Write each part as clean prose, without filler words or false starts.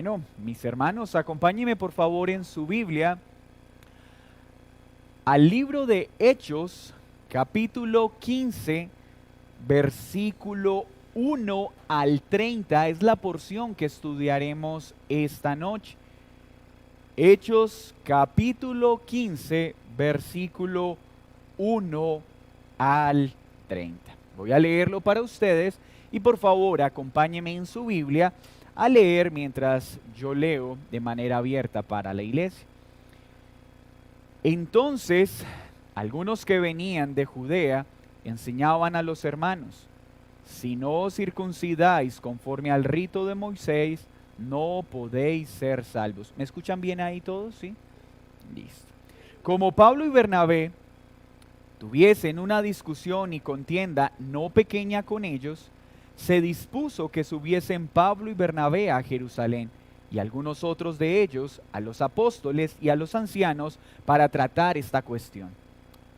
Bueno, mis hermanos, acompáñenme por favor en su Biblia al libro de Hechos, capítulo 15, versículo 1 al 30, es la porción que estudiaremos esta noche. Hechos, capítulo 15, versículo 1 al 30. Voy a leerlo para ustedes y por favor acompáñenme en su Biblia a leer mientras yo leo de manera abierta para la iglesia. Entonces, algunos que venían de Judea enseñaban a los hermanos: si no os circuncidáis conforme al rito de Moisés, no podéis ser salvos. ¿Me escuchan bien ahí todos? ¿Sí? Listo. Como Pablo y Bernabé tuviesen una discusión y contienda no pequeña con ellos, se dispuso que subiesen Pablo y Bernabé a Jerusalén, y algunos otros de ellos a los apóstoles y a los ancianos para tratar esta cuestión.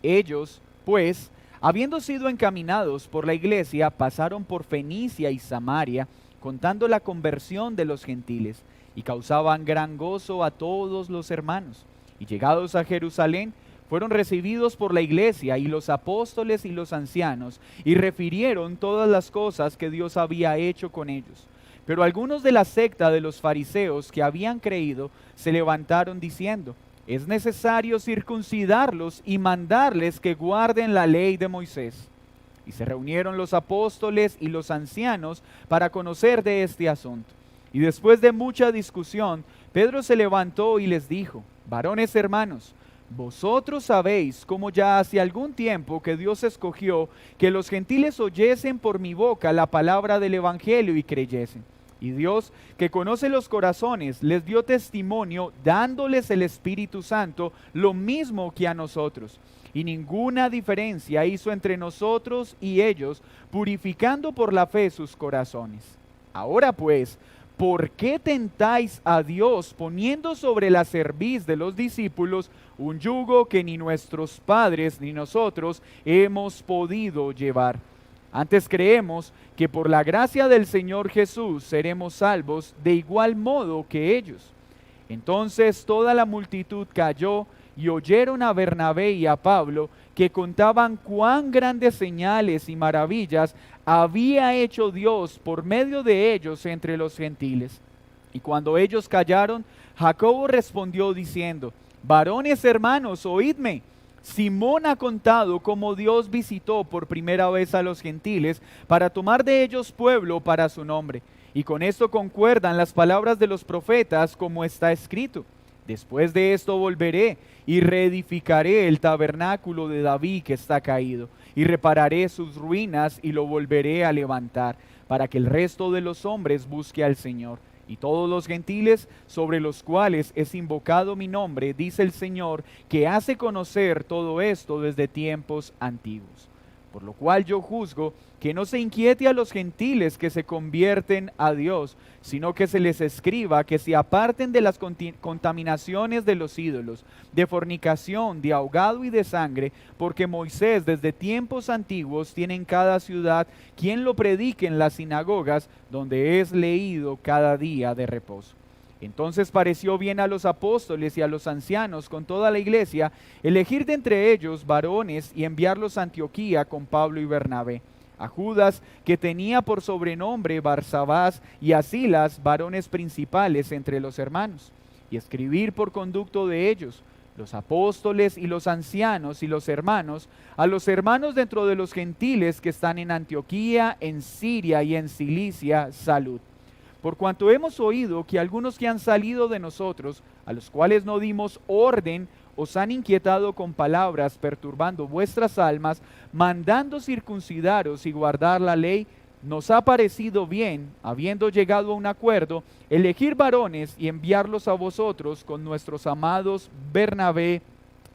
Ellos, pues, habiendo sido encaminados por la iglesia, pasaron por Fenicia y Samaria, contando la conversión de los gentiles, y causaban gran gozo a todos los hermanos. Y llegados a Jerusalén, fueron recibidos por la iglesia y los apóstoles y los ancianos, y refirieron todas las cosas que Dios había hecho con ellos. Pero algunos de la secta de los fariseos que habían creído se levantaron diciendo: es necesario circuncidarlos y mandarles que guarden la ley de Moisés. Y se reunieron los apóstoles y los ancianos para conocer de este asunto. Y después de mucha discusión, Pedro se levantó y les dijo: varones hermanos, vosotros sabéis cómo ya hace algún tiempo que Dios escogió que los gentiles oyesen por mi boca la palabra del evangelio y creyesen. Y Dios, que conoce los corazones, les dio testimonio dándoles el Espíritu Santo, lo mismo que a nosotros. Y ninguna diferencia hizo entre nosotros y ellos, purificando por la fe sus corazones. Ahora pues, ¿por qué tentáis a Dios poniendo sobre la cerviz de los discípulos un yugo que ni nuestros padres ni nosotros hemos podido llevar? Antes creemos que por la gracia del Señor Jesús seremos salvos de igual modo que ellos. Entonces toda la multitud cayó y oyeron a Bernabé y a Pablo, que contaban cuán grandes señales y maravillas había hecho Dios por medio de ellos entre los gentiles. Y cuando ellos callaron, Jacobo respondió diciendo: varones hermanos, oídme. Simón ha contado cómo Dios visitó por primera vez a los gentiles para tomar de ellos pueblo para su nombre. Y con esto concuerdan las palabras de los profetas, como está escrito: después de esto volveré y reedificaré el tabernáculo de David que está caído, y repararé sus ruinas y lo volveré a levantar, para que el resto de los hombres busque al Señor. Y todos los gentiles sobre los cuales es invocado mi nombre, dice el Señor, que hace conocer todo esto desde tiempos antiguos. Por lo cual yo juzgo que no se inquiete a los gentiles que se convierten a Dios, sino que se les escriba que se aparten de las contaminaciones de los ídolos, de fornicación, de ahogado y de sangre, porque Moisés desde tiempos antiguos tiene en cada ciudad quien lo predique en las sinagogas, donde es leído cada día de reposo. Entonces pareció bien a los apóstoles y a los ancianos con toda la iglesia elegir de entre ellos varones y enviarlos a Antioquía con Pablo y Bernabé, a Judas, que tenía por sobrenombre Barsabás, y a Silas, varones principales entre los hermanos, y escribir por conducto de ellos, los apóstoles y los ancianos y los hermanos, a los hermanos dentro de los gentiles que están en Antioquía, en Siria y en Cilicia, salud. Por cuanto hemos oído que algunos que han salido de nosotros, a los cuales no dimos orden, os han inquietado con palabras, perturbando vuestras almas, mandando circuncidaros y guardar la ley, nos ha parecido bien, habiendo llegado a un acuerdo, elegir varones y enviarlos a vosotros con nuestros amados Bernabé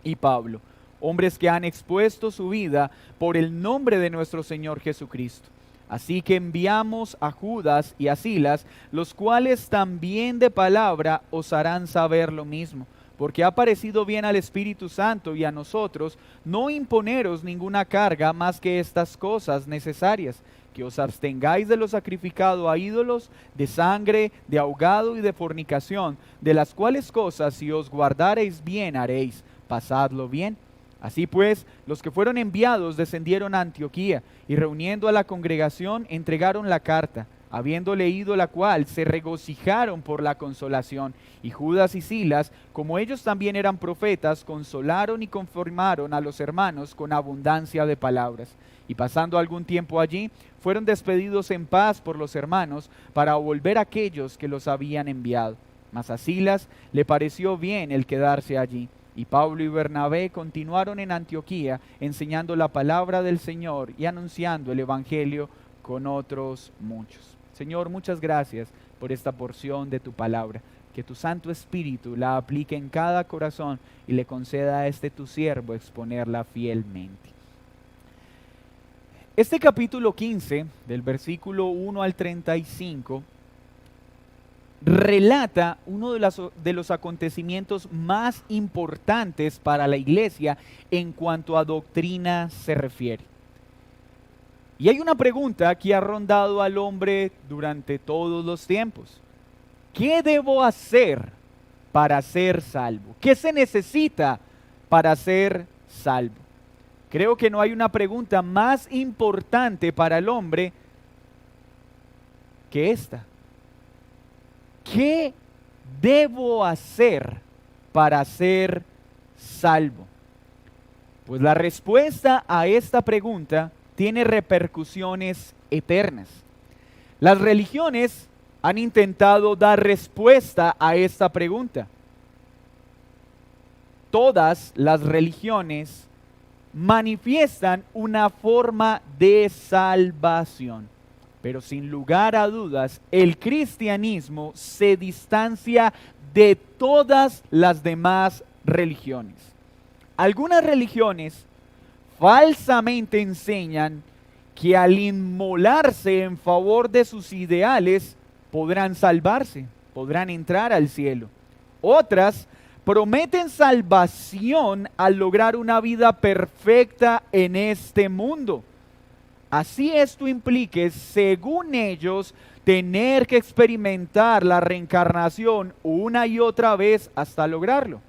y Pablo, hombres que han expuesto su vida por el nombre de nuestro Señor Jesucristo. Así que enviamos a Judas y a Silas, los cuales también de palabra os harán saber lo mismo, porque ha parecido bien al Espíritu Santo y a nosotros no imponeros ninguna carga más que estas cosas necesarias, que os abstengáis de lo sacrificado a ídolos, de sangre, de ahogado y de fornicación, de las cuales cosas si os guardareis bien haréis, pasadlo bien. Así pues, los que fueron enviados descendieron a Antioquía, y reuniendo a la congregación entregaron la carta. Habiendo leído la cual, se regocijaron por la consolación. Y Judas y Silas, como ellos también eran profetas, consolaron y confirmaron a los hermanos con abundancia de palabras. Y pasando algún tiempo allí, fueron despedidos en paz por los hermanos, para volver a aquellos que los habían enviado. Mas a Silas le pareció bien el quedarse allí. Y Pablo y Bernabé continuaron en Antioquía, enseñando la palabra del Señor y anunciando el evangelio con otros muchos. Señor, muchas gracias por esta porción de tu palabra. Que tu Santo Espíritu la aplique en cada corazón y le conceda a este tu siervo exponerla fielmente. Este capítulo 15, del versículo 1 al 35, relata uno de los acontecimientos más importantes para la iglesia en cuanto a doctrina se refiere. Y hay una pregunta que ha rondado al hombre durante todos los tiempos. ¿Qué debo hacer para ser salvo? ¿Qué se necesita para ser salvo? Creo que no hay una pregunta más importante para el hombre que esta. ¿Qué debo hacer para ser salvo? Pues la respuesta a esta pregunta tiene repercusiones eternas. Las religiones han intentado dar respuesta a esta pregunta. Todas las religiones manifiestan una forma de salvación. Pero sin lugar a dudas, el cristianismo se distancia de todas las demás religiones. Algunas religiones falsamente enseñan que al inmolarse en favor de sus ideales podrán salvarse, podrán entrar al cielo. Otras prometen salvación al lograr una vida perfecta en este mundo. Así esto implique, según ellos, tener que experimentar la reencarnación una y otra vez hasta lograrlo.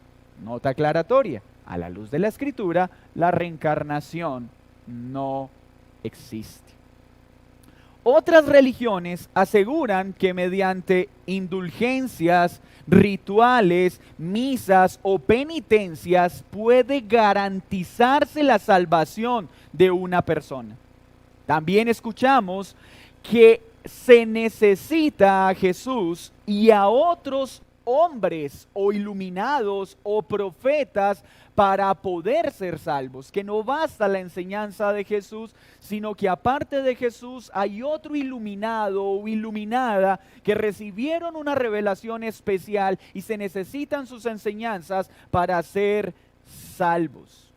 Nota aclaratoria: a la luz de la Escritura, la reencarnación no existe. Otras religiones aseguran que mediante indulgencias, rituales, misas o penitencias puede garantizarse la salvación de una persona. También escuchamos que se necesita a Jesús y a otros hombres o iluminados o profetas para poder ser salvos, que no basta la enseñanza de Jesús, sino que aparte de Jesús hay otro iluminado o iluminada que recibieron una revelación especial y se necesitan sus enseñanzas para ser salvos.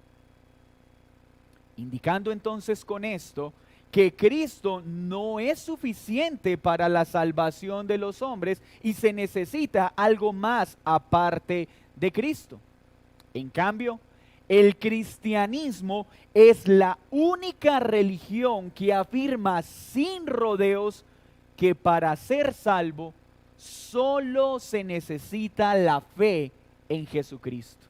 Indicando entonces con esto que Cristo no es suficiente para la salvación de los hombres y se necesita algo más aparte de Cristo. En cambio, el cristianismo es la única religión que afirma sin rodeos que para ser salvo solo se necesita la fe en Jesucristo.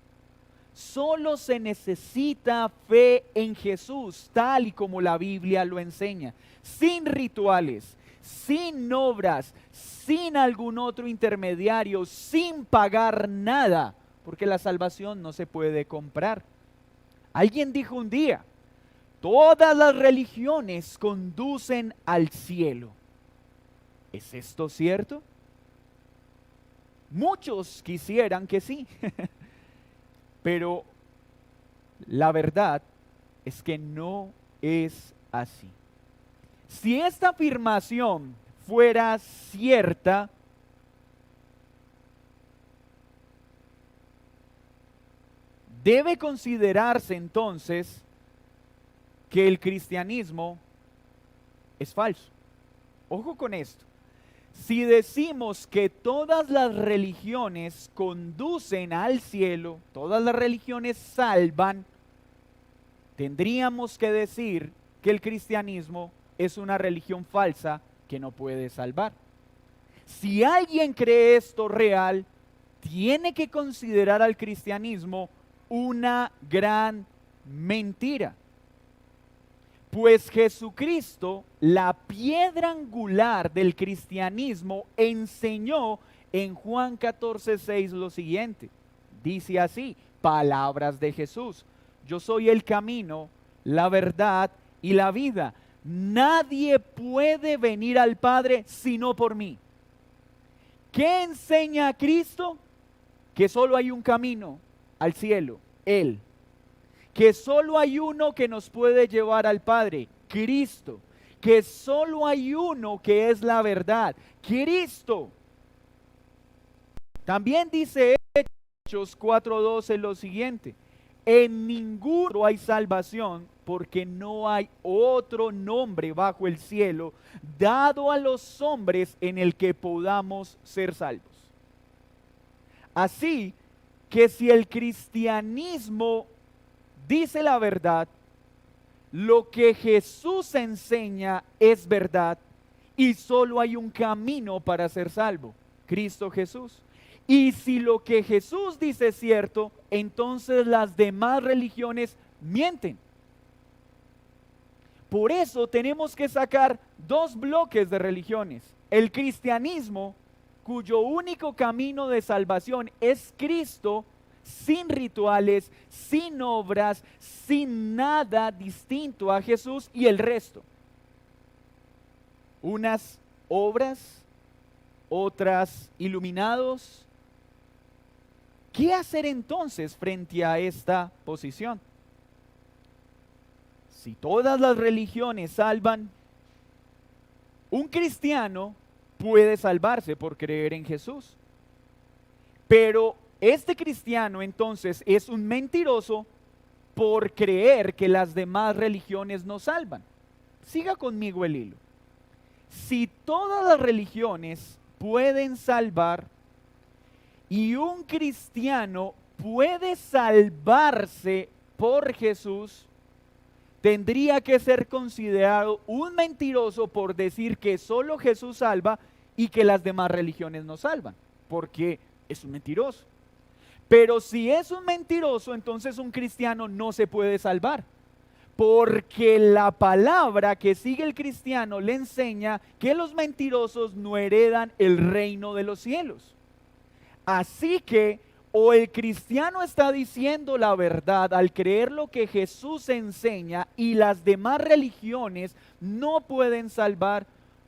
Solo se necesita fe en Jesús, tal y como la Biblia lo enseña, sin rituales, sin obras, sin algún otro intermediario, sin pagar nada, porque la salvación no se puede comprar. Alguien dijo un día: todas las religiones conducen al cielo. ¿Es esto cierto? Muchos quisieran que sí. Pero la verdad es que no es así. Si esta afirmación fuera cierta, debe considerarse entonces que el cristianismo es falso. Ojo con esto. Si decimos que todas las religiones conducen al cielo, todas las religiones salvan, tendríamos que decir que el cristianismo es una religión falsa que no puede salvar. Si alguien cree esto real, tiene que considerar al cristianismo una gran mentira. Pues Jesucristo, la piedra angular del cristianismo, enseñó en Juan 14:6 lo siguiente. Dice así, palabras de Jesús: yo soy el camino, la verdad y la vida. Nadie puede venir al Padre sino por mí. ¿Qué enseña Cristo? Que solo hay un camino al cielo, Él. Que solo hay uno que nos puede llevar al Padre, Cristo. Que solo hay uno que es la verdad, Cristo. También dice Hechos 4:12 lo siguiente: en ninguno hay salvación, porque no hay otro nombre bajo el cielo dado a los hombres en el que podamos ser salvos. Así que si el cristianismo dice la verdad, lo que Jesús enseña es verdad, y solo hay un camino para ser salvo, Cristo Jesús. Y si lo que Jesús dice es cierto, entonces las demás religiones mienten. Por eso tenemos que sacar dos bloques de religiones: el cristianismo, cuyo único camino de salvación es Cristo, sin rituales, sin obras, sin nada distinto a Jesús, y el resto. Unas obras, otras iluminados. ¿Qué hacer entonces frente a esta posición? Si todas las religiones salvan, un cristiano puede salvarse por creer en Jesús. Pero este cristiano entonces es un mentiroso por creer que las demás religiones no salvan. Siga conmigo el hilo. Si todas las religiones pueden salvar y un cristiano puede salvarse por Jesús, tendría que ser considerado un mentiroso por decir que solo Jesús salva y que las demás religiones no salvan, porque es un mentiroso. Pero si es un mentiroso, entonces un cristiano no se puede salvar, porque la palabra que sigue el cristiano le enseña que los mentirosos no heredan el reino de los cielos. Así que o el cristiano está diciendo la verdad al creer lo que Jesús enseña y las demás religiones no pueden salvar,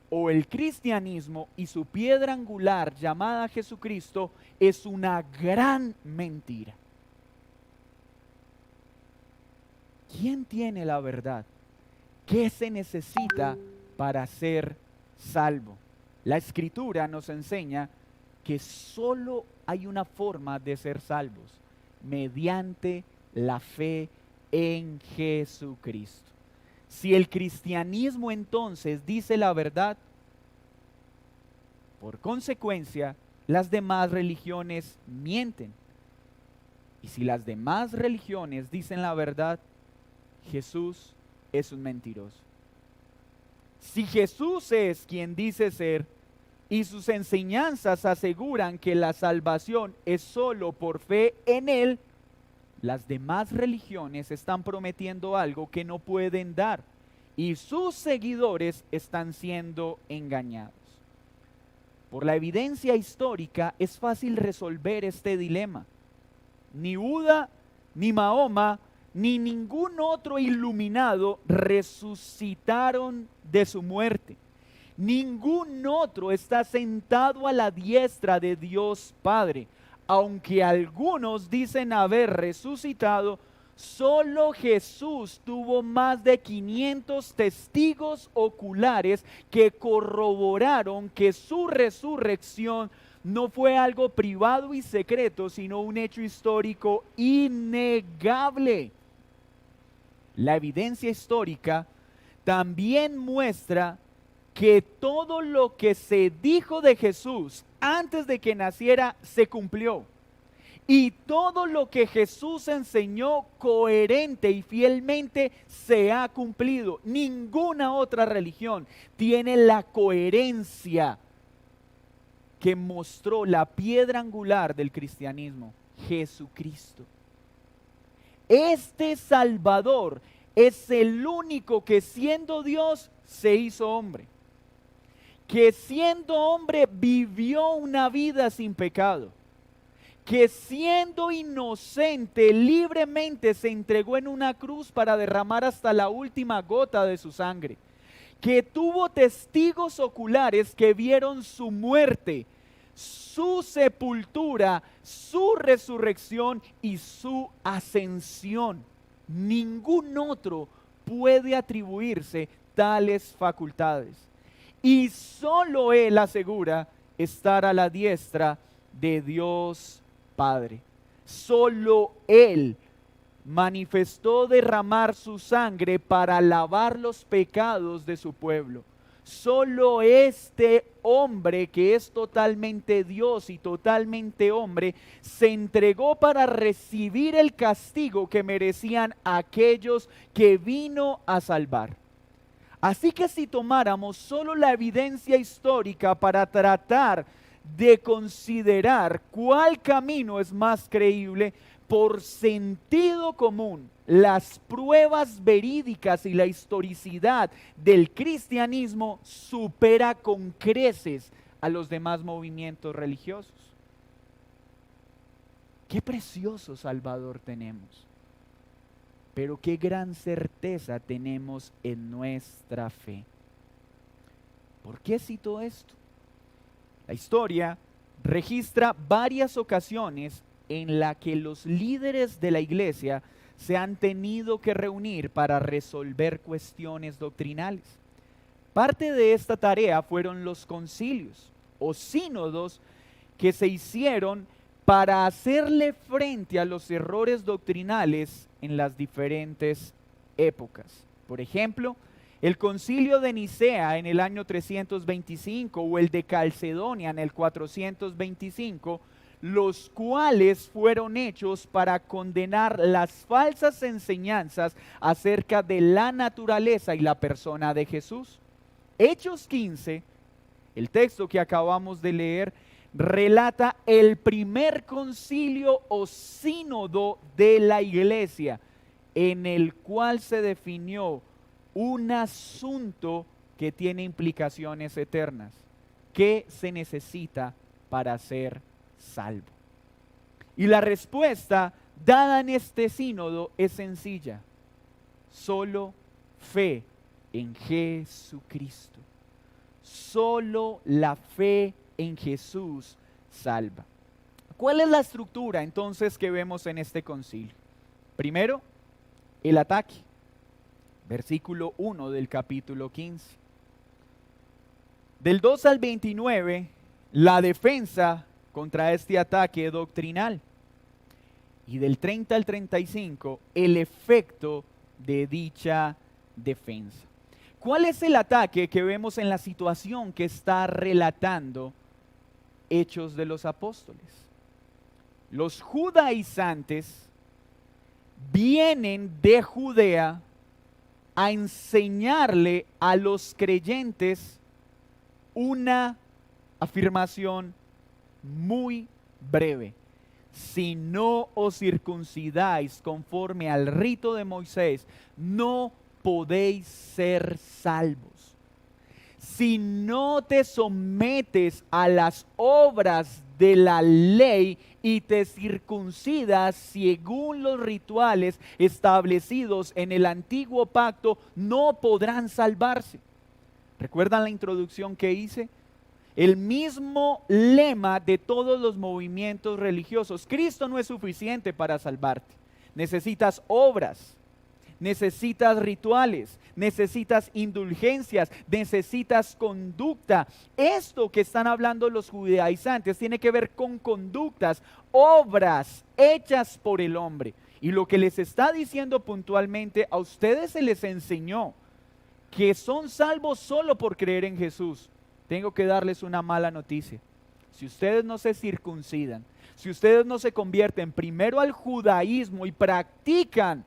o el cristianismo y su piedra angular llamada Jesucristo es una gran mentira. ¿Quién tiene la verdad? ¿Qué se necesita para ser salvo? La Escritura nos enseña que solo hay una forma de ser salvos: mediante la fe en Jesucristo. Si el cristianismo entonces dice la verdad, por consecuencia, las demás religiones mienten. Y si las demás religiones dicen la verdad, Jesús es un mentiroso. Si Jesús es quien dice ser, y sus enseñanzas aseguran que la salvación es solo por fe en Él, las demás religiones están prometiendo algo que no pueden dar, y sus seguidores están siendo engañados. Por la evidencia histórica es fácil resolver este dilema. Ni Buda, ni Mahoma, ni ningún otro iluminado resucitaron de su muerte. Ningún otro está sentado a la diestra de Dios Padre. Aunque algunos dicen haber resucitado, solo Jesús tuvo más de 500 testigos oculares que corroboraron que su resurrección no fue algo privado y secreto, sino un hecho histórico innegable. La evidencia histórica también muestra que todo lo que se dijo de Jesús antes de que naciera se cumplió. Y todo lo que Jesús enseñó coherente y fielmente se ha cumplido. Ninguna otra religión tiene la coherencia que mostró la piedra angular del cristianismo, Jesucristo. Este Salvador es el único que siendo Dios se hizo hombre. Que siendo hombre vivió una vida sin pecado. Que siendo inocente libremente se entregó en una cruz para derramar hasta la última gota de su sangre. Que tuvo testigos oculares que vieron su muerte, su sepultura, su resurrección y su ascensión. Ningún otro puede atribuirse tales facultades. Y solo Él asegura estar a la diestra de Dios Padre. Solo Él manifestó derramar su sangre para lavar los pecados de su pueblo. Solo este hombre, que es totalmente Dios y totalmente hombre, se entregó para recibir el castigo que merecían aquellos que vino a salvar. Así que si tomáramos solo la evidencia histórica para tratar de considerar cuál camino es más creíble, por sentido común, las pruebas verídicas y la historicidad del cristianismo supera con creces a los demás movimientos religiosos. Qué precioso Salvador tenemos, pero qué gran certeza tenemos en nuestra fe. ¿Por qué cito esto? La historia registra varias ocasiones en la que los líderes de la iglesia se han tenido que reunir para resolver cuestiones doctrinales. Parte de esta tarea fueron los concilios o sínodos que se hicieron para hacerle frente a los errores doctrinales en las diferentes épocas. Por ejemplo, el concilio de Nicea en el año 325 o el de Calcedonia en el 425, los cuales fueron hechos para condenar las falsas enseñanzas acerca de la naturaleza y la persona de Jesús. Hechos 15, el texto que acabamos de leer, relata el primer concilio o sínodo de la iglesia, en el cual se definió un asunto que tiene implicaciones eternas. ¿Qué se necesita para ser salvo? Y la respuesta dada en este sínodo es sencilla: solo fe en Jesucristo. Solo la fe en Jesús salva. ¿Cuál es la estructura entonces que vemos en este concilio? Primero, el ataque. Versículo 1 del capítulo 15. Del 2 al 29, la defensa contra este ataque doctrinal. Y del 30 al 35, el efecto de dicha defensa. ¿Cuál es el ataque que vemos en la situación que está relatando Hechos de los Apóstoles? Los judaizantes vienen de Judea a enseñarle a los creyentes una afirmación muy breve: si no os circuncidáis conforme al rito de Moisés, no podéis ser salvos. Si no te sometes a las obras de la ley y te circuncidas según los rituales establecidos en el antiguo pacto, no podrán salvarse. ¿Recuerdan la introducción que hice? El mismo lema de todos los movimientos religiosos: Cristo no es suficiente para salvarte. Necesitas obras, necesitas rituales, necesitas indulgencias, necesitas conducta. Esto que están hablando los judaizantes tiene que ver con conductas, obras hechas por el hombre. Y lo que les está diciendo puntualmente: a ustedes se les enseñó que son salvos solo por creer en Jesús, tengo que darles una mala noticia. Si ustedes no se circuncidan, si ustedes no se convierten primero al judaísmo y practican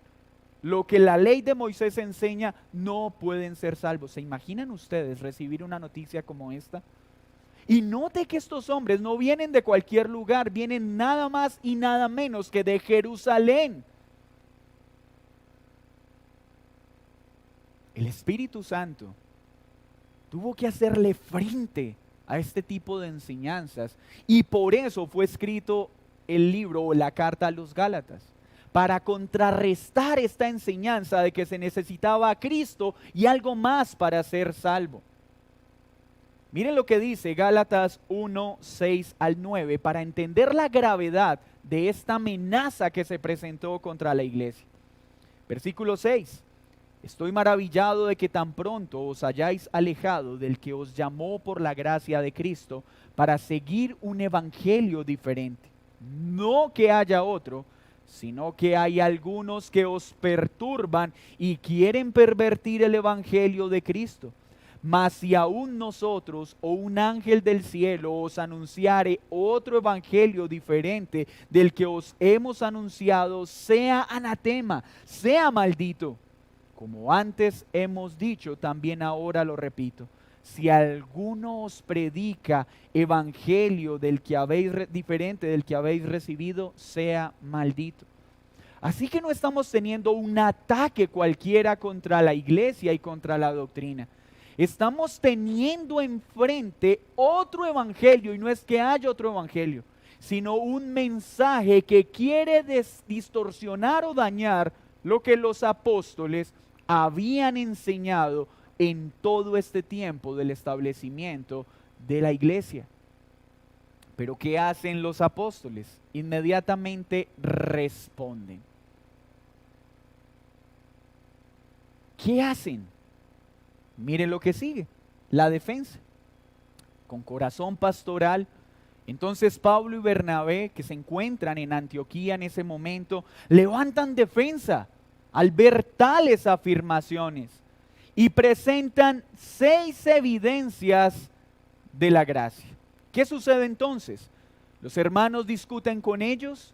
lo que la ley de Moisés enseña, no pueden ser salvos. ¿Se imaginan ustedes recibir una noticia como esta? Y note que estos hombres no vienen de cualquier lugar, vienen nada más y nada menos que de Jerusalén. El Espíritu Santo tuvo que hacerle frente a este tipo de enseñanzas y por eso fue escrito el libro o la carta a los Gálatas, para contrarrestar esta enseñanza de que se necesitaba a Cristo y algo más para ser salvo. Miren lo que dice Gálatas 1, 6 al 9 para entender la gravedad de esta amenaza que se presentó contra la iglesia. Versículo 6. Estoy maravillado de que tan pronto os hayáis alejado del que os llamó por la gracia de Cristo para seguir un evangelio diferente. No que haya otro, sino que hay algunos que os perturban y quieren pervertir el evangelio de Cristo. Mas si aún nosotros o un ángel del cielo os anunciare otro evangelio diferente del que os hemos anunciado, sea anatema, sea maldito. Como antes hemos dicho, también ahora lo repito. Si alguno os predica evangelio diferente del que habéis recibido, sea maldito. Así que no estamos teniendo un ataque cualquiera contra la iglesia y contra la doctrina. Estamos teniendo enfrente otro evangelio, y no es que haya otro evangelio, sino un mensaje que quiere distorsionar o dañar lo que los apóstoles habían enseñado en todo este tiempo del establecimiento de la iglesia. Pero ¿qué hacen los apóstoles? Inmediatamente responden. ¿Qué hacen? Miren lo que sigue, la defensa. Con corazón pastoral, entonces Pablo y Bernabé, que se encuentran en Antioquía en ese momento, levantan defensa al ver tales afirmaciones y presentan 6 evidencias de la gracia. ¿Qué sucede entonces? Los hermanos discuten con ellos,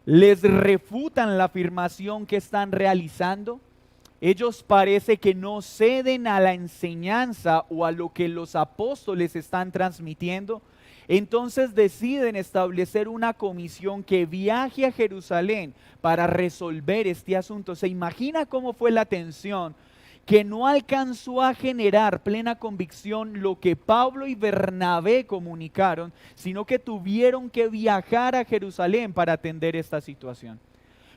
les refutan la afirmación que están realizando. Ellos parece que no ceden a la enseñanza o a lo que los apóstoles están transmitiendo. Entonces deciden establecer una comisión que viaje a Jerusalén para resolver este asunto. ¿Se imagina cómo fue la tensión? Que no alcanzó a generar plena convicción lo que Pablo y Bernabé comunicaron, sino que tuvieron que viajar a Jerusalén para atender esta situación.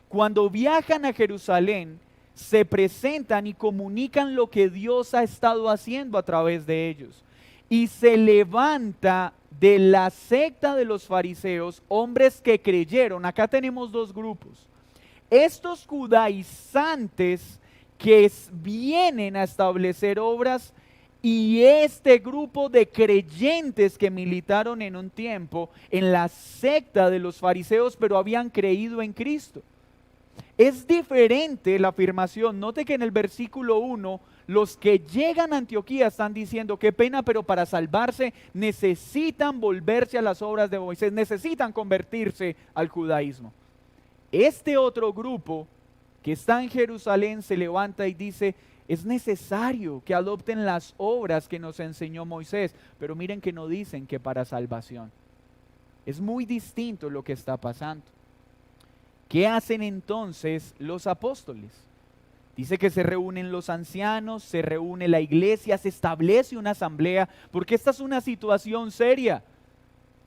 Cuando viajan a Jerusalén, se presentan y comunican lo que Dios ha estado haciendo a través de ellos. Y se levanta de la secta de los fariseos hombres que creyeron. Acá tenemos 2 grupos. Estos judaizantes que vienen a establecer obras y este grupo de creyentes que militaron en un tiempo en la secta de los fariseos, pero habían creído en Cristo. Es diferente la afirmación. Note que en el versículo 1, los que llegan a Antioquía están diciendo, qué pena, pero para salvarse necesitan volverse a las obras de Moisés, necesitan convertirse al judaísmo. Este otro grupo que está en Jerusalén se levanta y dice, es necesario que adopten las obras que nos enseñó Moisés, pero miren que no dicen que para salvación. Es muy distinto lo que está pasando. ¿Qué hacen entonces los apóstoles? Dice que se reúnen los ancianos, se reúne la iglesia, se establece una asamblea, porque esta es una situación seria.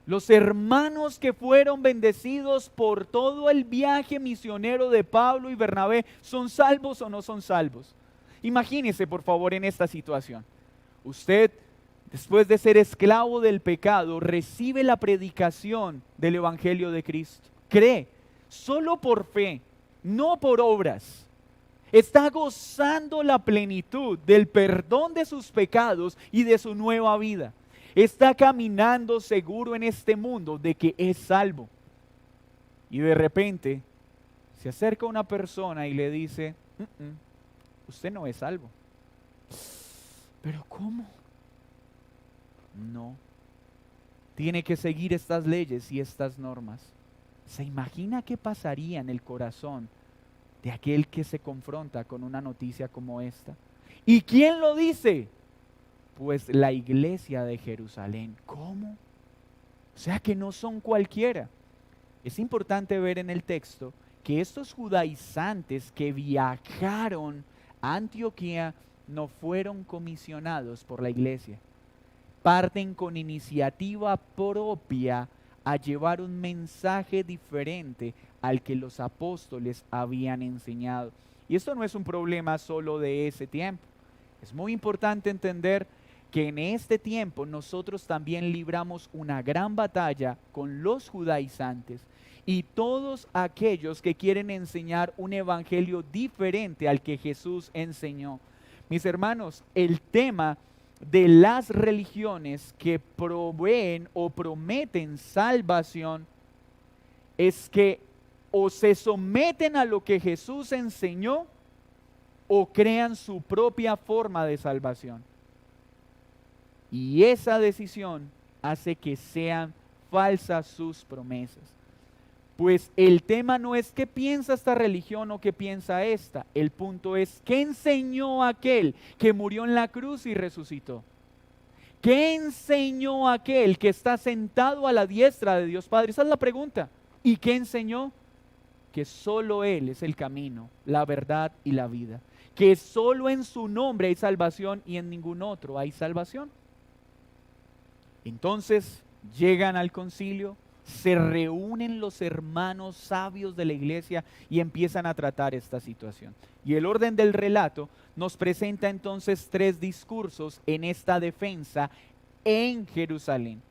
Los hermanos que fueron bendecidos por todo el viaje misionero de Pablo y Bernabé, ¿son salvos o no son salvos? Imagínese por favor en esta situación. Usted, después de ser esclavo del pecado, recibe la predicación del evangelio de Cristo. Cree, solo por fe, no por obras. Está gozando la plenitud del perdón de sus pecados y de su nueva vida. Está caminando seguro en este mundo de que es salvo. Y de repente se acerca una persona y le dice, usted no es salvo. ¿Pero cómo? No. Tiene que seguir estas leyes y estas normas. ¿Se imagina qué pasaría en el corazón de aquel que se confronta con una noticia como esta? ¿Y quién lo dice? Pues la iglesia de Jerusalén. ¿Cómo? O sea que no son cualquiera. Es importante ver en el texto que estos judaizantes que viajaron a Antioquía no fueron comisionados por la iglesia. Parten con iniciativa propia a llevar un mensaje diferente al que los apóstoles habían enseñado. Y esto no es un problema solo de ese tiempo. Es muy importante entender que en este tiempo nosotros también libramos una gran batalla con los judaizantes y todos aquellos que quieren enseñar un evangelio diferente al que Jesús enseñó. Mis hermanos, el tema de las religiones que proveen o prometen salvación es que o se someten a lo que Jesús enseñó o crean su propia forma de salvación. Y esa decisión hace que sean falsas sus promesas. Pues el tema no es qué piensa esta religión o qué piensa esta. El punto es qué enseñó aquel que murió en la cruz y resucitó. ¿Qué enseñó aquel que está sentado a la diestra de Dios Padre? Esa es la pregunta. ¿Y qué enseñó? Que solo Él es el camino, la verdad y la vida. Que solo en su nombre hay salvación y en ningún otro hay salvación. Entonces llegan al concilio, se reúnen los hermanos sabios de la iglesia y empiezan a tratar esta situación. Y el orden del relato nos presenta entonces 3 discursos en esta defensa en Jerusalén.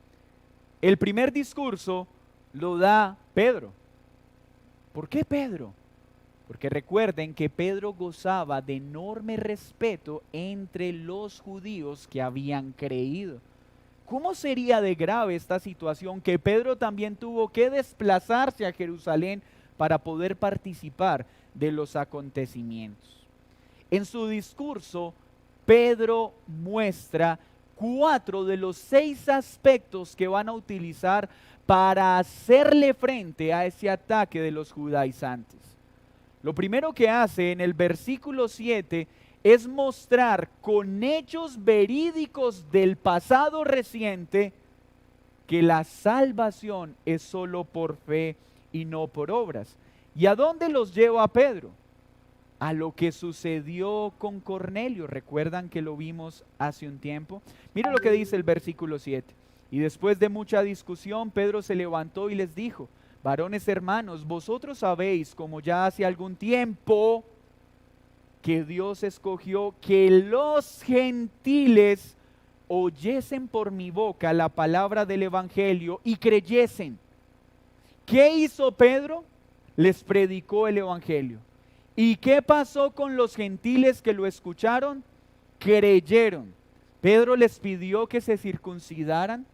El primer discurso lo da Pedro. ¿Por qué Pedro? Porque recuerden que Pedro gozaba de enorme respeto entre los judíos que habían creído. ¿Cómo sería de grave esta situación que Pedro también tuvo que desplazarse a Jerusalén para poder participar de los acontecimientos? En su discurso, Pedro muestra 4 de los 6 aspectos que van a utilizar para hacerle frente a ese ataque de los judaizantes. Lo primero que hace en el versículo 7 es mostrar con hechos verídicos del pasado reciente que la salvación es solo por fe y no por obras. ¿Y a dónde los lleva a Pedro? A lo que sucedió con Cornelio. ¿Recuerdan que lo vimos hace un tiempo? Mira lo que dice el versículo 7. Y después de mucha discusión, Pedro se levantó y les dijo: varones hermanos, vosotros sabéis, como ya hace algún tiempo, que Dios escogió que los gentiles oyesen por mi boca la palabra del evangelio y creyesen. ¿Qué hizo Pedro? Les predicó el evangelio. ¿Y qué pasó con los gentiles que lo escucharon? Creyeron. Pedro les pidió que se circuncidaran.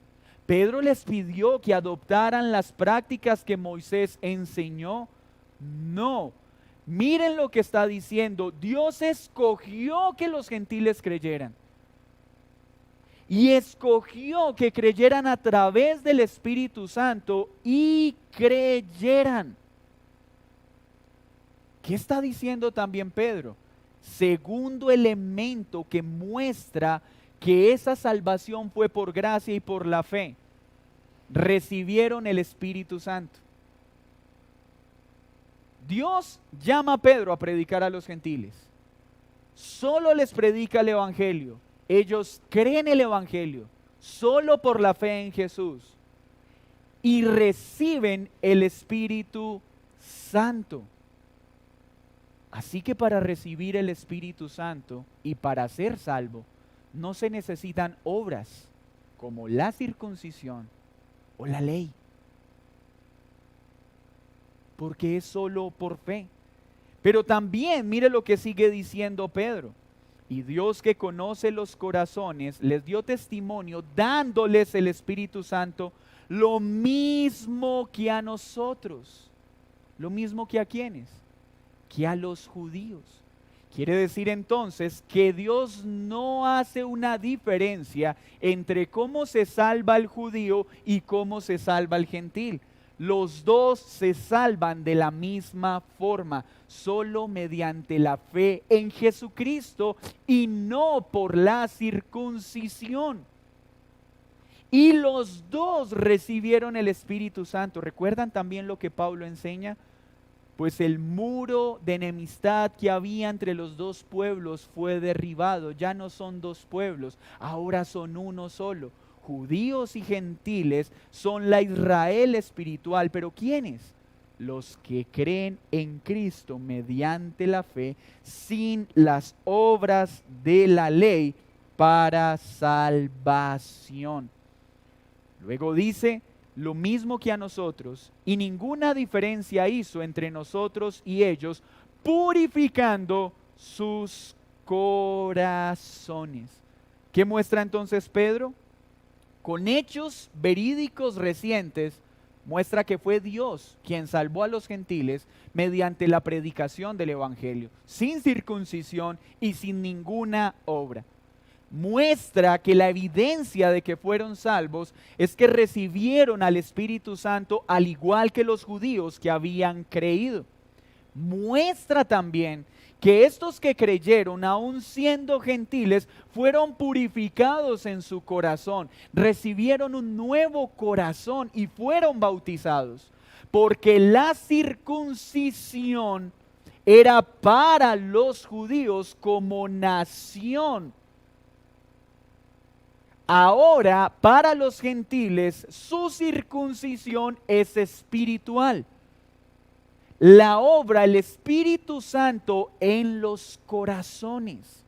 Pedro les pidió que adoptaran las prácticas que Moisés enseñó. No. Miren lo que está diciendo. Dios escogió que los gentiles creyeran. Y escogió que creyeran a través del Espíritu Santo y creyeran. ¿Qué está diciendo también Pedro? Segundo elemento que muestra que esa salvación fue por gracia y por la fe. Recibieron el Espíritu Santo. Dios llama a Pedro a predicar a los gentiles. Solo les predica el evangelio. Ellos creen el evangelio solo por la fe en Jesús y reciben el Espíritu Santo. Así que para recibir el Espíritu Santo y para ser salvo, no se necesitan obras como la circuncisión o la ley, porque es solo por fe. Pero también mire lo que sigue diciendo Pedro. Y Dios, que conoce los corazones, les dio testimonio dándoles el Espíritu Santo, lo mismo que a nosotros. Lo mismo que a quienes, que a los judíos. Quiere decir entonces que Dios no hace una diferencia entre cómo se salva el judío y cómo se salva el gentil. Los dos se salvan de la misma forma, solo mediante la fe en Jesucristo y no por la circuncisión. Y los dos recibieron el Espíritu Santo. ¿Recuerdan también lo que Pablo enseña? Pues el muro de enemistad que había entre los dos pueblos fue derribado. Ya no son dos pueblos, ahora son uno solo. Judíos y gentiles son la Israel espiritual, pero ¿quiénes? Los que creen en Cristo mediante la fe, sin las obras de la ley, para salvación. Luego dice, lo mismo que a nosotros, y ninguna diferencia hizo entre nosotros y ellos, purificando sus corazones. ¿Qué muestra entonces Pedro? Con hechos verídicos recientes, muestra que fue Dios quien salvó a los gentiles mediante la predicación del Evangelio, sin circuncisión y sin ninguna obra. Muestra que la evidencia de que fueron salvos es que recibieron al Espíritu Santo al igual que los judíos que habían creído. Muestra también que estos que creyeron, aun siendo gentiles, fueron purificados en su corazón, recibieron un nuevo corazón y fueron bautizados, porque la circuncisión era para los judíos como nación. Ahora, para los gentiles, su circuncisión es espiritual. La obra, el Espíritu Santo en los corazones.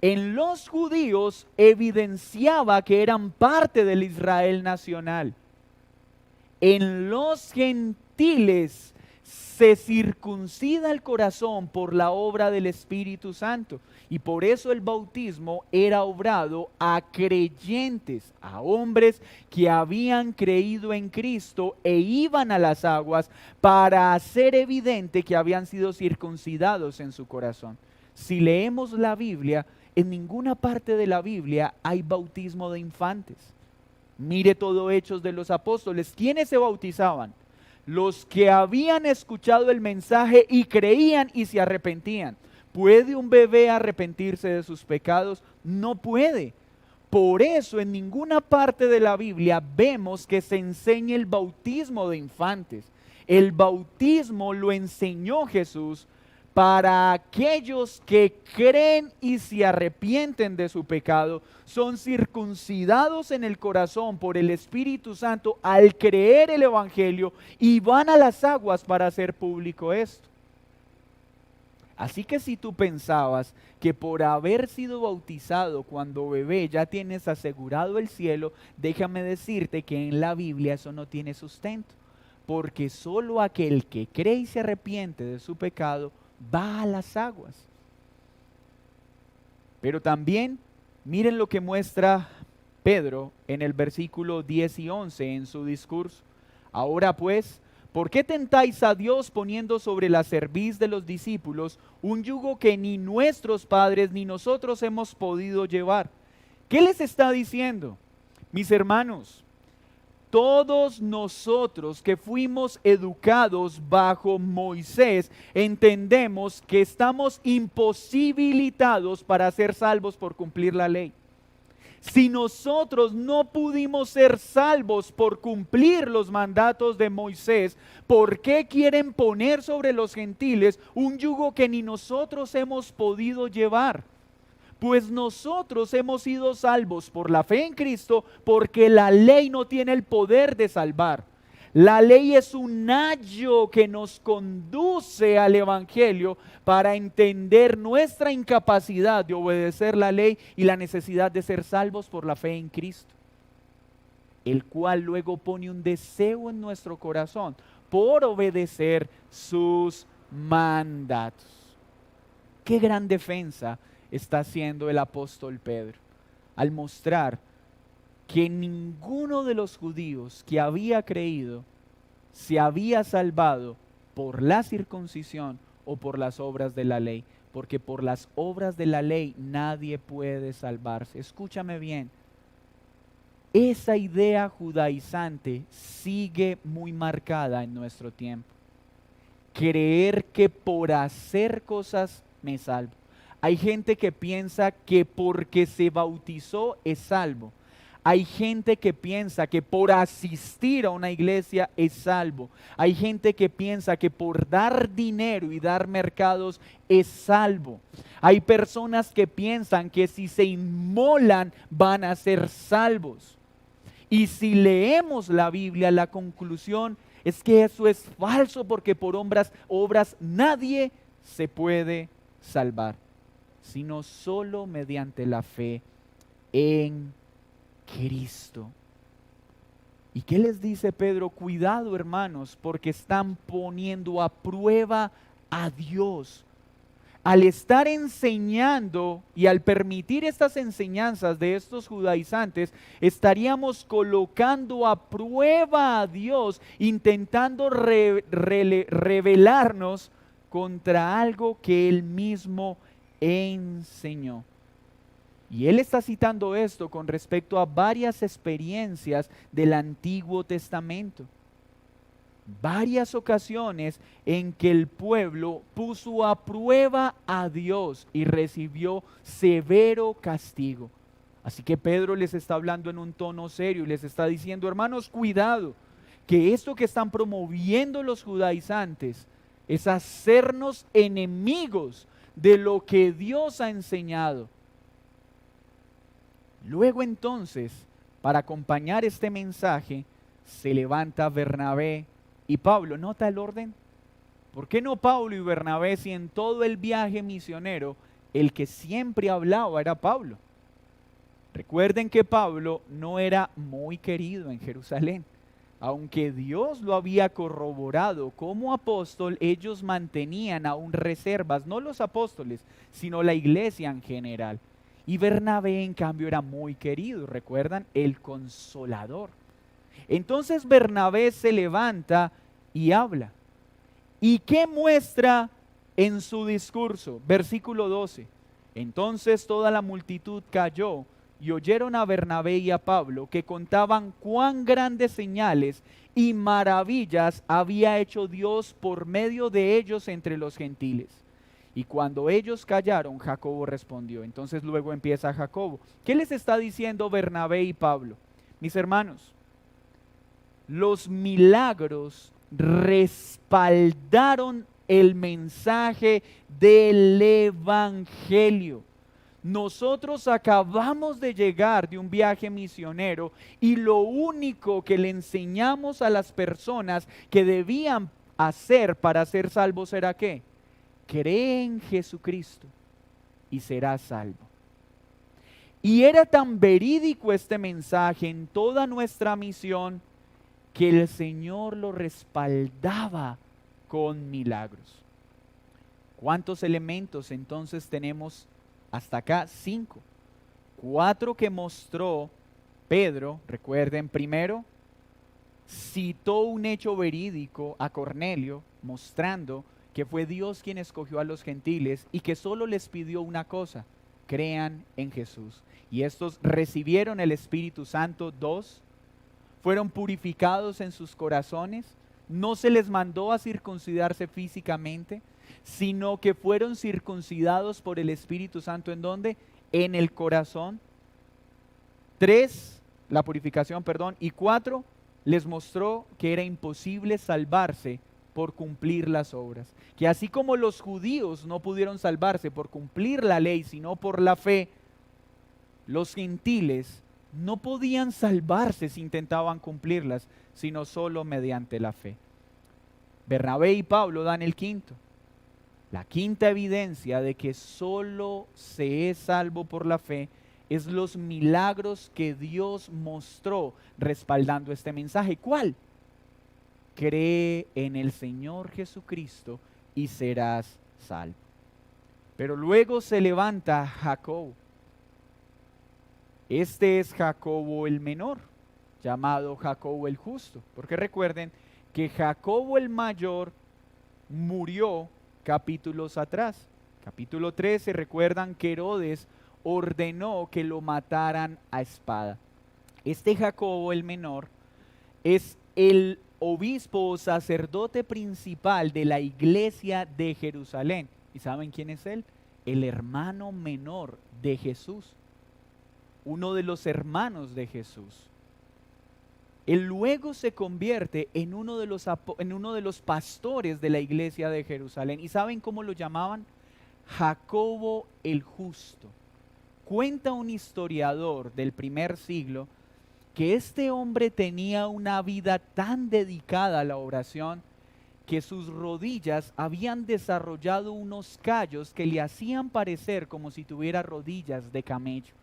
En los judíos evidenciaba que eran parte del Israel nacional. En los gentiles se circuncida el corazón por la obra del Espíritu Santo. Y por eso el bautismo era obrado a creyentes, a hombres que habían creído en Cristo e iban a las aguas para hacer evidente que habían sido circuncidados en su corazón. Si leemos la Biblia, en ninguna parte de la Biblia hay bautismo de infantes. Mire todo Hechos de los Apóstoles. ¿Quiénes se bautizaban? Los que habían escuchado el mensaje y creían y se arrepentían. ¿Puede un bebé arrepentirse de sus pecados? No puede. Por eso en ninguna parte de la Biblia vemos que se enseñe el bautismo de infantes. El bautismo lo enseñó Jesús para aquellos que creen y se arrepienten de su pecado, son circuncidados en el corazón por el Espíritu Santo al creer el Evangelio y van a las aguas para hacer público esto. Así que si tú pensabas que por haber sido bautizado cuando bebé ya tienes asegurado el cielo, déjame decirte que en la Biblia eso no tiene sustento, porque solo aquel que cree y se arrepiente de su pecado va a las aguas. Pero también miren lo que muestra Pedro en el versículo 10 y 11 en su discurso. Ahora pues, ¿por qué tentáis a Dios poniendo sobre la cerviz de los discípulos un yugo que ni nuestros padres ni nosotros hemos podido llevar? ¿Qué les está diciendo? Mis hermanos, todos nosotros que fuimos educados bajo Moisés entendemos que estamos imposibilitados para ser salvos por cumplir la ley. Si nosotros no pudimos ser salvos por cumplir los mandatos de Moisés, ¿por qué quieren poner sobre los gentiles un yugo que ni nosotros hemos podido llevar? Pues nosotros hemos sido salvos por la fe en Cristo, porque la ley no tiene el poder de salvar. La ley es un ayo que nos conduce al Evangelio para entender nuestra incapacidad de obedecer la ley y la necesidad de ser salvos por la fe en Cristo, el cual luego pone un deseo en nuestro corazón por obedecer sus mandatos. Qué gran defensa está haciendo el apóstol Pedro al mostrar que ninguno de los judíos que había creído se había salvado por la circuncisión o por las obras de la ley, porque por las obras de la ley nadie puede salvarse. Escúchame bien, esa idea judaizante sigue muy marcada en nuestro tiempo. Creer que por hacer cosas me salvo. Hay gente que piensa que porque se bautizó es salvo. Hay gente que piensa que por asistir a una iglesia es salvo. Hay gente que piensa que por dar dinero y dar mercados es salvo. Hay personas que piensan que si se inmolan van a ser salvos. Y si leemos la Biblia, la conclusión es que eso es falso, porque por obras nadie se puede salvar, sino solo mediante la fe en Cristo. ¿Y qué les dice Pedro? Cuidado, hermanos, porque están poniendo a prueba a Dios. Al estar enseñando y al permitir estas enseñanzas de estos judaizantes, estaríamos colocando a prueba a Dios, intentando rebelarnos contra algo que Él mismo enseñó. Y él está citando esto con respecto a varias experiencias del Antiguo Testamento. Varias ocasiones en que el pueblo puso a prueba a Dios y recibió severo castigo. Así que Pedro les está hablando en un tono serio y les está diciendo: hermanos, cuidado, que esto que están promoviendo los judaizantes es hacernos enemigos de lo que Dios ha enseñado. Luego entonces, para acompañar este mensaje, se levanta Bernabé y Pablo. ¿Nota el orden? ¿Por qué no Pablo y Bernabé, si en todo el viaje misionero el que siempre hablaba era Pablo? Recuerden que Pablo no era muy querido en Jerusalén. Aunque Dios lo había corroborado como apóstol, ellos mantenían aún reservas, no los apóstoles, sino la iglesia en general. Y Bernabé, en cambio, era muy querido, ¿recuerdan? El consolador. Entonces Bernabé se levanta y habla. ¿Y qué muestra en su discurso? Versículo 12. Entonces toda la multitud cayó y oyeron a Bernabé y a Pablo, que contaban cuán grandes señales y maravillas había hecho Dios por medio de ellos entre los gentiles. Y cuando ellos callaron, Jacobo respondió. Entonces luego empieza Jacobo. ¿Qué les está diciendo Bernabé y Pablo? Mis hermanos, los milagros respaldaron el mensaje del Evangelio. Nosotros acabamos de llegar de un viaje misionero y lo único que le enseñamos a las personas que debían hacer para ser salvos era ¿qué? Cree en Jesucristo y serás salvo. Y era tan verídico este mensaje en toda nuestra misión que el Señor lo respaldaba con milagros. ¿Cuántos elementos entonces tenemos hasta acá? 5. 4 que mostró Pedro. Recuerden, primero, citó un hecho verídico a Cornelio, mostrando que fue Dios quien escogió a los gentiles y que solo les pidió una cosa: crean en Jesús. Y estos recibieron el Espíritu Santo. 2, fueron purificados en sus corazones. No se les mandó a circuncidarse físicamente, sino que fueron circuncidados por el Espíritu Santo. ¿En dónde? En el corazón. 3, la purificación, perdón. Y 4, les mostró que era imposible salvarse por cumplir las obras. Que así como los judíos no pudieron salvarse por cumplir la ley, sino por la fe, los gentiles no podían salvarse si intentaban cumplirlas, sino solo mediante la fe. Bernabé y Pablo dan el quinto. La quinta evidencia de que solo se es salvo por la fe es los milagros que Dios mostró respaldando este mensaje. ¿Cuál? Cree en el Señor Jesucristo y serás salvo. Pero luego se levanta Jacobo. Este es Jacobo el menor, llamado Jacobo el justo, porque recuerden que Jacobo el mayor murió capítulos atrás. Capítulo 13, recuerdan que Herodes ordenó que lo mataran a espada. Este Jacobo el menor es el obispo o sacerdote principal de la iglesia de Jerusalén. ¿Y saben quién es él? El hermano menor de Jesús, uno de los hermanos de Jesús. Él luego se convierte en uno de los pastores de la iglesia de Jerusalén. ¿Y saben cómo lo llamaban? Jacobo el Justo. Cuenta un historiador del primer siglo que este hombre tenía una vida tan dedicada a la oración que sus rodillas habían desarrollado unos callos que le hacían parecer como si tuviera rodillas de camello.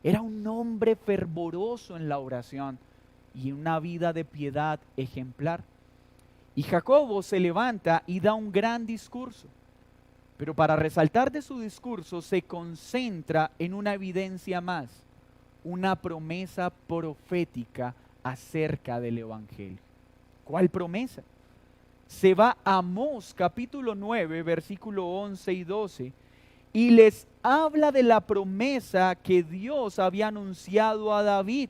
Era un hombre fervoroso en la oración y una vida de piedad ejemplar. Y Jacobo se levanta y da un gran discurso. Pero para resaltar de su discurso se concentra en una evidencia más, una promesa profética acerca del Evangelio. ¿Cuál promesa? Se va a Amós capítulo 9, versículo 11 y 12, y les habla de la promesa que Dios había anunciado a David.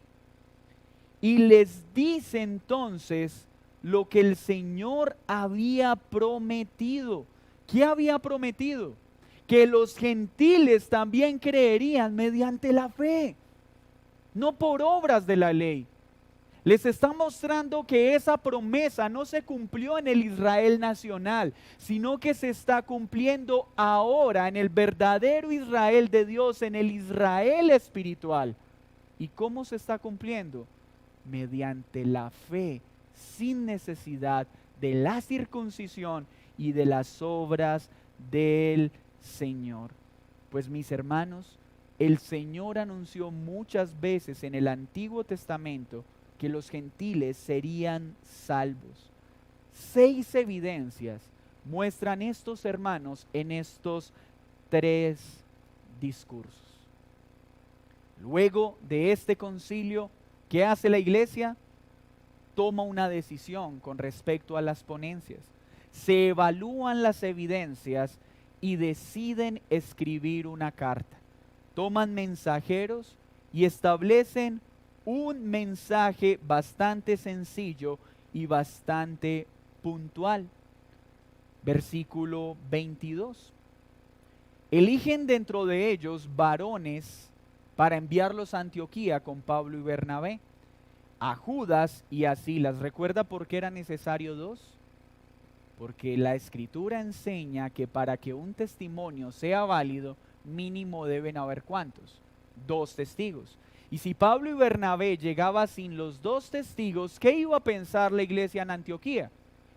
Y les dice entonces lo que el Señor había prometido. ¿Qué había prometido? Que los gentiles también creerían mediante la fe, no por obras de la ley. Les está mostrando que esa promesa no se cumplió en el Israel nacional, sino que se está cumpliendo ahora en el verdadero Israel de Dios, en el Israel espiritual. ¿Y cómo se está cumpliendo? Mediante la fe, sin necesidad de la circuncisión y de las obras del Señor. Pues mis hermanos, el Señor anunció muchas veces en el Antiguo Testamento que los gentiles serían salvos. 6 evidencias muestran estos hermanos en estos 3 discursos. Luego de este concilio, ¿qué hace la iglesia? Toma una decisión con respecto a las ponencias. Se evalúan las evidencias y deciden escribir una carta. Toman mensajeros y establecen un mensaje bastante sencillo y bastante puntual. Versículo 22. Eligen dentro de ellos varones para enviarlos a Antioquía con Pablo y Bernabé, a Judas y a Silas. ¿Recuerda por qué era necesario 2? Porque la Escritura enseña que para que un testimonio sea válido, mínimo deben haber ¿cuántos? 2 testigos. Y si Pablo y Bernabé llegaban sin los 2 testigos, ¿qué iba a pensar la iglesia en Antioquía?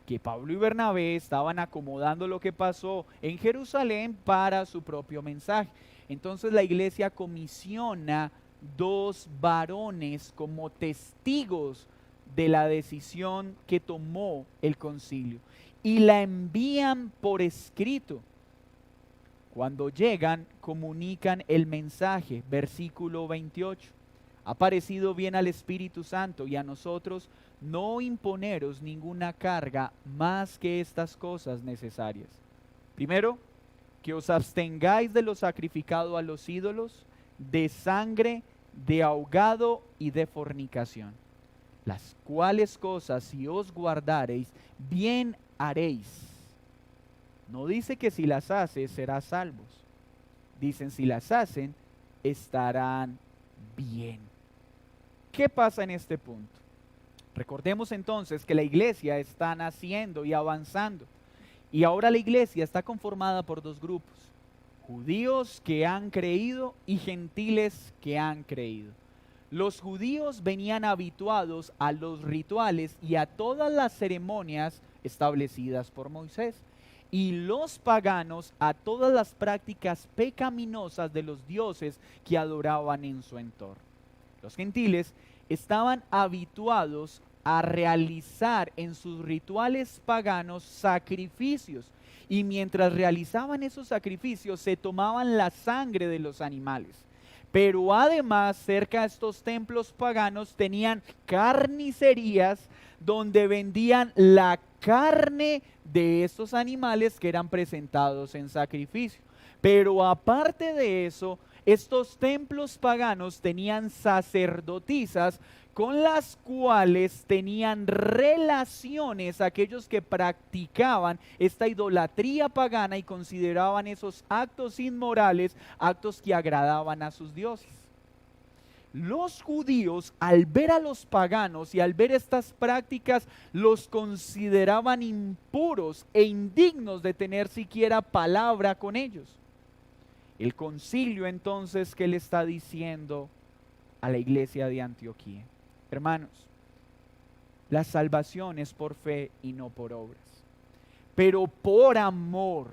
Que Pablo y Bernabé estaban acomodando lo que pasó en Jerusalén para su propio mensaje. Entonces la iglesia comisiona 2 varones como testigos de la decisión que tomó el concilio y la envían por escrito. Cuando llegan, comunican el mensaje, versículo 28. Ha parecido bien al Espíritu Santo y a nosotros no imponeros ninguna carga más que estas cosas necesarias. Primero, que os abstengáis de lo sacrificado a los ídolos, de sangre, de ahogado y de fornicación. Las cuales cosas si os guardareis, bien haréis. No dice que si las haces serás salvos. Dicen si las hacen estarán bien. ¿Qué pasa en este punto? Recordemos entonces que la iglesia está naciendo y avanzando. Y ahora la iglesia está conformada por 2 grupos. Judíos que han creído y gentiles que han creído. Los judíos venían habituados a los rituales y a todas las ceremonias establecidas por Moisés. Y los paganos a todas las prácticas pecaminosas de los dioses que adoraban en su entorno. Los gentiles estaban habituados a realizar en sus rituales paganos sacrificios. Y mientras realizaban esos sacrificios se tomaban la sangre de los animales. Pero además cerca de estos templos paganos tenían carnicerías donde vendían la carne de estos animales que eran presentados en sacrificio. Pero aparte de eso, estos templos paganos tenían sacerdotisas con las cuales tenían relaciones aquellos que practicaban esta idolatría pagana y consideraban esos actos inmorales, actos que agradaban a sus dioses. Los judíos, al ver a los paganos y al ver estas prácticas, los consideraban impuros e indignos de tener siquiera palabra con ellos. El concilio entonces, ¿qué le está diciendo a la iglesia de Antioquía? Hermanos, la salvación es por fe y no por obras. Pero por amor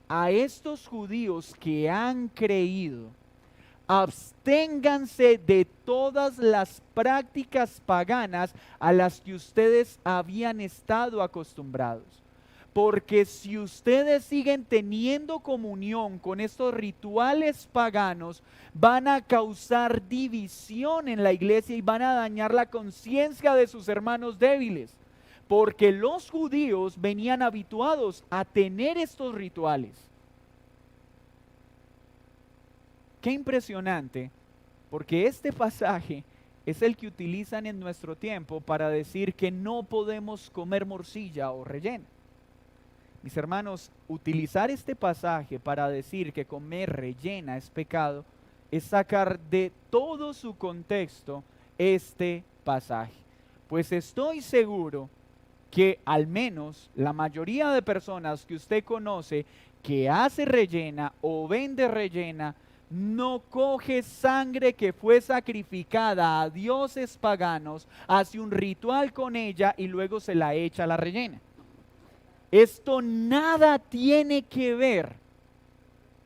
a estos judíos que han creído, absténganse de todas las prácticas paganas a las que ustedes habían estado acostumbrados. Porque si ustedes siguen teniendo comunión con estos rituales paganos, van a causar división en la iglesia y van a dañar la conciencia de sus hermanos débiles. Porque los judíos venían habituados a tener estos rituales. Qué impresionante, porque este pasaje es el que utilizan en nuestro tiempo para decir que no podemos comer morcilla o rellena. Mis hermanos, utilizar este pasaje para decir que comer rellena es pecado es sacar de todo su contexto este pasaje. Pues estoy seguro que al menos la mayoría de personas que usted conoce que hace rellena o vende rellena, no coge sangre que fue sacrificada a dioses paganos, hace un ritual con ella y luego se la echa a la rellena. Esto nada tiene que ver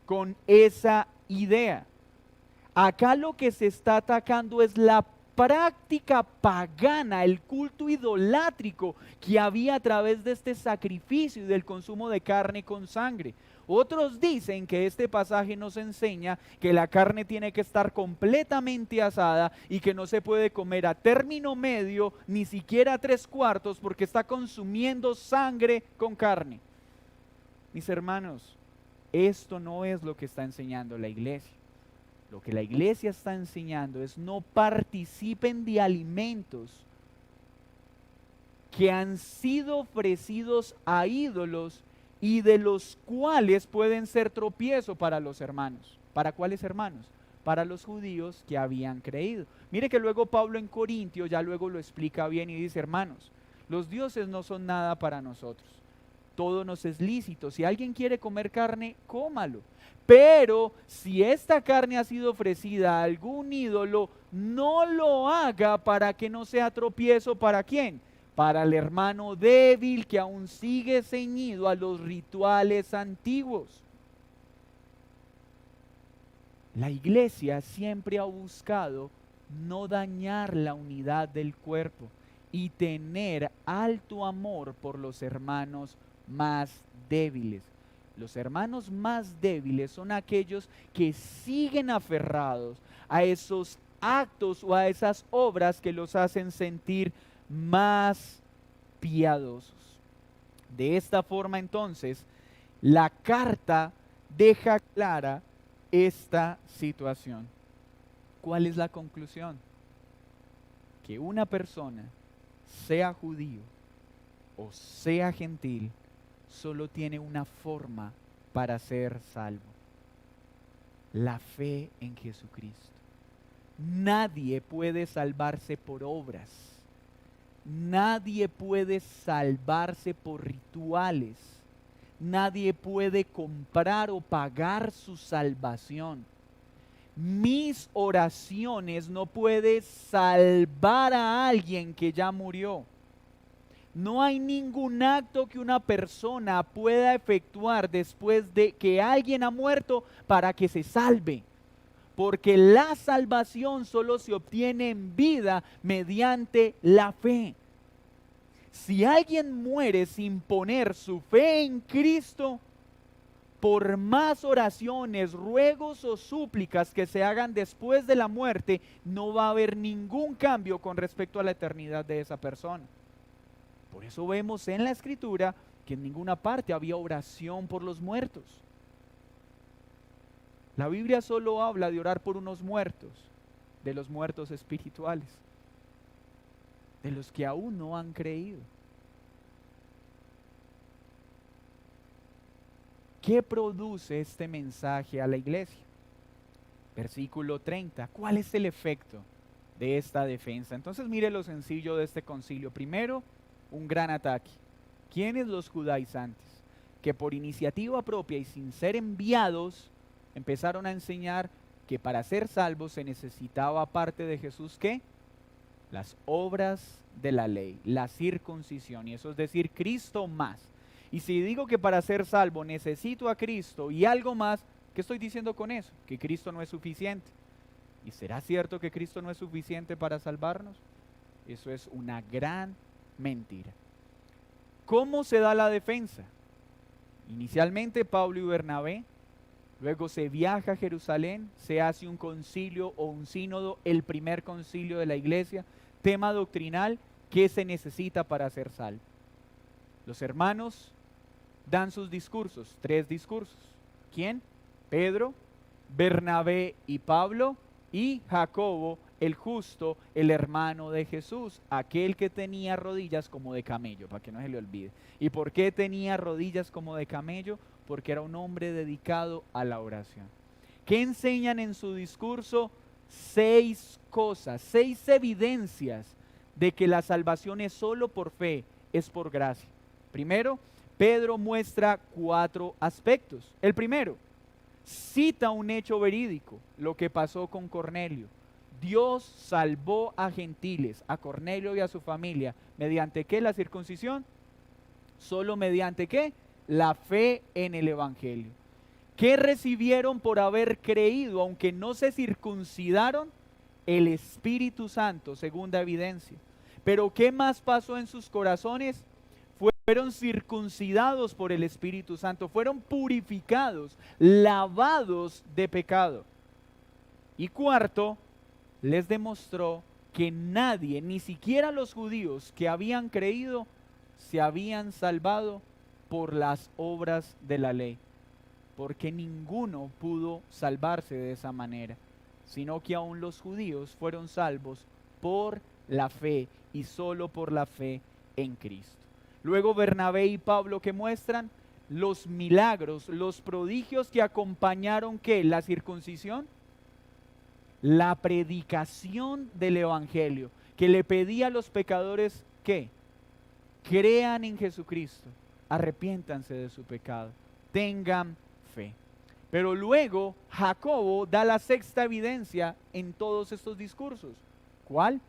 con esa idea. Acá lo que se está atacando es la práctica pagana, el culto idolátrico que había a través de este sacrificio y del consumo de carne con sangre. Otros dicen que este pasaje nos enseña que la carne tiene que estar completamente asada y que no se puede comer a término medio, ni siquiera a 3/4, porque está consumiendo sangre con carne. Mis hermanos, esto no es lo que está enseñando la iglesia. Lo que la iglesia está enseñando es no participen de alimentos que han sido ofrecidos a ídolos y de los cuales pueden ser tropiezo para los hermanos. ¿Para cuáles hermanos? Para los judíos que habían creído. Mire que luego Pablo en Corintios ya luego lo explica bien y dice: hermanos, los dioses no son nada para nosotros. Todo nos es lícito. Si alguien quiere comer carne, cómalo. Pero si esta carne ha sido ofrecida a algún ídolo, no lo haga para que no sea tropiezo. ¿Para quién? Para el hermano débil que aún sigue ceñido a los rituales antiguos. La iglesia siempre ha buscado no dañar la unidad del cuerpo y tener alto amor por los hermanos más débiles. Los hermanos más débiles son aquellos que siguen aferrados a esos actos o a esas obras que los hacen sentir más piadosos. De esta forma entonces, la carta deja clara esta situación. ¿Cuál es la conclusión? Que una persona, sea judío o sea gentil, solo tiene una forma para ser salvo: la fe en Jesucristo. Nadie puede salvarse por obras. Nadie puede salvarse por rituales. Nadie puede comprar o pagar su salvación. Mis oraciones no pueden salvar a alguien que ya murió. No hay ningún acto que una persona pueda efectuar después de que alguien ha muerto para que se salve. Porque la salvación solo se obtiene en vida mediante la fe. Si alguien muere sin poner su fe en Cristo, por más oraciones, ruegos o súplicas que se hagan después de la muerte, no va a haber ningún cambio con respecto a la eternidad de esa persona. Por eso vemos en la Escritura que en ninguna parte había oración por los muertos. La Biblia solo habla de orar por unos muertos, de los muertos espirituales, de los que aún no han creído. ¿Qué produce este mensaje a la iglesia? Versículo 30. ¿Cuál es el efecto de esta defensa? Entonces mire lo sencillo de este concilio. Primero, un gran ataque. ¿Quiénes? Los judaizantes, que por iniciativa propia y sin ser enviados, empezaron a enseñar que para ser salvos se necesitaba, aparte de Jesús, ¿qué? Las obras de la ley, la circuncisión, y eso es decir, Cristo más. Y si digo que para ser salvo necesito a Cristo y algo más, ¿qué estoy diciendo con eso? Que Cristo no es suficiente. ¿Y será cierto que Cristo no es suficiente para salvarnos? Eso es una gran mentira. ¿Cómo se da la defensa? Inicialmente Pablo y Bernabé, luego se viaja a Jerusalén, se hace un concilio o un sínodo, el primer concilio de la iglesia, tema doctrinal, ¿qué se necesita para ser salvo? Los hermanos dan sus discursos, 3 discursos. ¿Quién? Pedro, Bernabé y Pablo, y Jacobo, el justo, el hermano de Jesús, aquel que tenía rodillas como de camello, para que no se le olvide. ¿Y por qué tenía rodillas como de camello? Porque era un hombre dedicado a la oración. ¿Qué enseñan en su discurso? 6 cosas, 6 evidencias de que la salvación es solo por fe, es por gracia. Primero, Pedro muestra 4 aspectos. El primero, cita un hecho verídico, lo que pasó con Cornelio. Dios salvó a gentiles, a Cornelio y a su familia, ¿mediante qué? La circuncisión. Solo mediante qué? La fe en el evangelio. ¿Qué recibieron por haber creído, aunque no se circuncidaron? El Espíritu Santo, segunda evidencia. Pero ¿qué más pasó en sus corazones? Fueron circuncidados por el Espíritu Santo, fueron purificados, lavados de pecado. Y cuarto, les demostró que nadie, ni siquiera los judíos que habían creído, se habían salvado por las obras de la ley, porque ninguno pudo salvarse de esa manera, sino que aún los judíos fueron salvos por la fe y solo por la fe en Cristo. Luego Bernabé y Pablo, que muestran los milagros, los prodigios que acompañaron, ¿qué? La circuncisión, la predicación del evangelio, que le pedía a los pecadores, ¿qué? Crean en Jesucristo, arrepiéntanse de su pecado, tengan fe. Pero luego Jacobo da la 6ª evidencia en todos estos discursos. ¿Cuál?